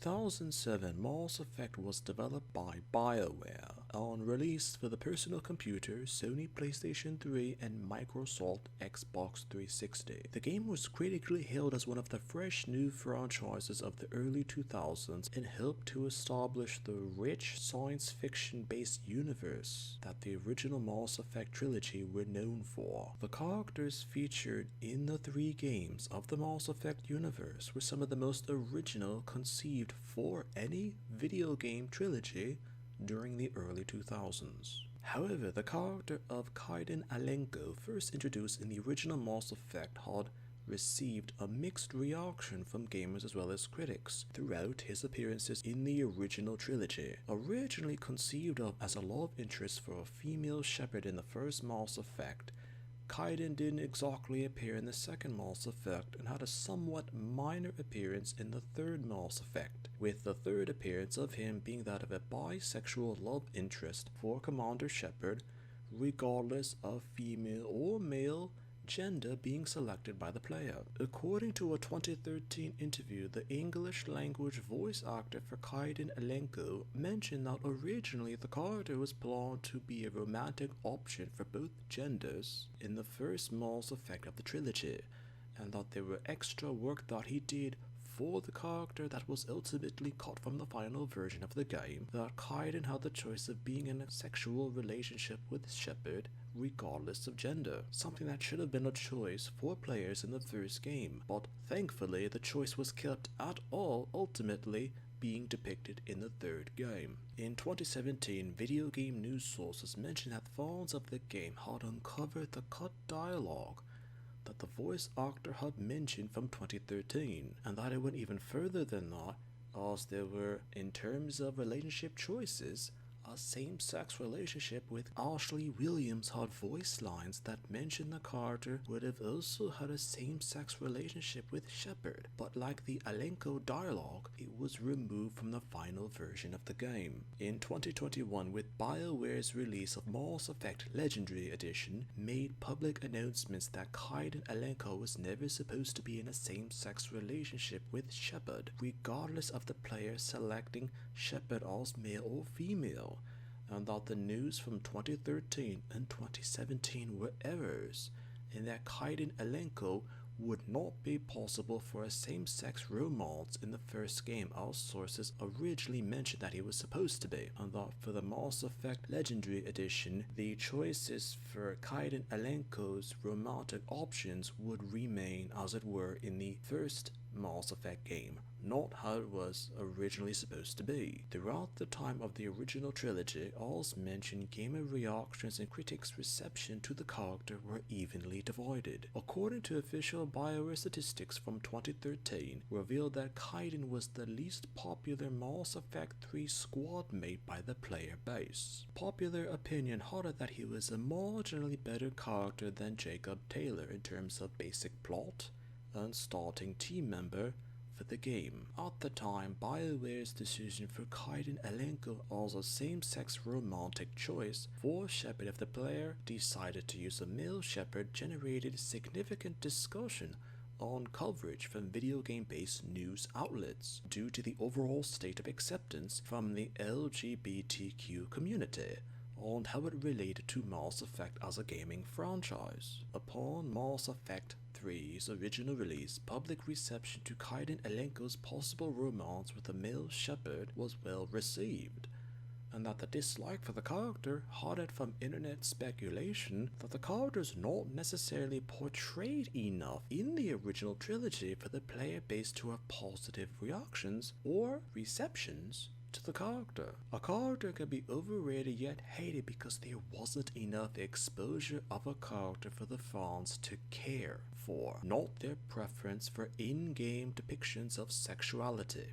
2007, Mass Effect was developed by BioWare and released for the personal computer, Sony PlayStation 3 and Microsoft Xbox 360. The game was critically hailed as one of the fresh new franchises of the early 2000s and helped to establish the rich science fiction based universe that the original Mass Effect trilogy were known for. The characters featured in the 3 games of the Mass Effect universe were some of the most original conceived for any video game trilogy during the early 2000s. However, the character of Kaidan Alenko, first introduced in the original Mass Effect, had received a mixed reaction from gamers as well as critics throughout his appearances in the original trilogy. Originally conceived of as a love interest for a female Shepard in the first Mass Effect, Kaidan didn't exactly appear in the second Mass Effect and had a somewhat minor appearance in the third Mass Effect, with the third appearance of him being that of a bisexual love interest for Commander Shepard, regardless of female or male gender being selected by the player. According to a 2013 interview, the English language voice actor for Kaidan Alenko mentioned that originally the character was planned to be a romantic option for both genders in the first Mass Effect of the trilogy, and that there were extra work that he did for the character that was ultimately cut from the final version of the game, that Kaidan had the choice of being in a sexual relationship with Shepard regardless of gender, something that should have been a choice for players in the first game, but thankfully the choice was kept at all, ultimately being depicted in the third game. In 2017, video game news sources mentioned that fans of the game had uncovered the cut dialogue that the voice actor had mentioned from 2013, and that it went even further than that, as there were, in terms of relationship choices, a same-sex relationship with Ashley Williams had voice lines that mentioned the character would have also had a same-sex relationship with Shepard, but like the Alenko dialogue, it was removed from the final version of the game. In 2021, with BioWare's release of Mass Effect Legendary Edition, made public announcements that Kaidan Alenko was never supposed to be in a same-sex relationship with Shepard, regardless of the player selecting Shepard as male or female, and that the news from 2013 and 2017 were errors, and that Kaidan Alenko would not be possible for a same-sex romance in the first game as sources originally mentioned that he was supposed to be, and that for the Mass Effect Legendary Edition, the choices for Kaidan Alenko's romantic options would remain as it were in the first Mass Effect game, not how it was originally supposed to be. Throughout the time of the original trilogy, as mentioned, gamer reactions and critics' reception to the character were evenly divided. According to official BioWare statistics from 2013, revealed that Kaidan was the least popular Mass Effect 3 squad mate by the player base. Popular opinion had it that he was a marginally better character than Jacob Taylor in terms of basic plot and starting team member for the game. At the time, BioWare's decision for Kaidan Alenko as a same-sex romantic choice for Shepard if the player decided to use a male Shepard generated significant discussion on coverage from video game-based news outlets due to the overall state of acceptance from the LGBTQ community and how it related to Mass Effect as a gaming franchise. Upon Mass Effect 3's original release, public reception to Kaidan Alenko's possible romance with a male Shepard was well received, and that the dislike for the character had it from internet speculation that the character is not necessarily portrayed enough in the original trilogy for the player base to have positive reactions or receptions to the character. A character can be overrated yet hated because there wasn't enough exposure of a character for the fans to care for, not their preference for in-game depictions of sexuality.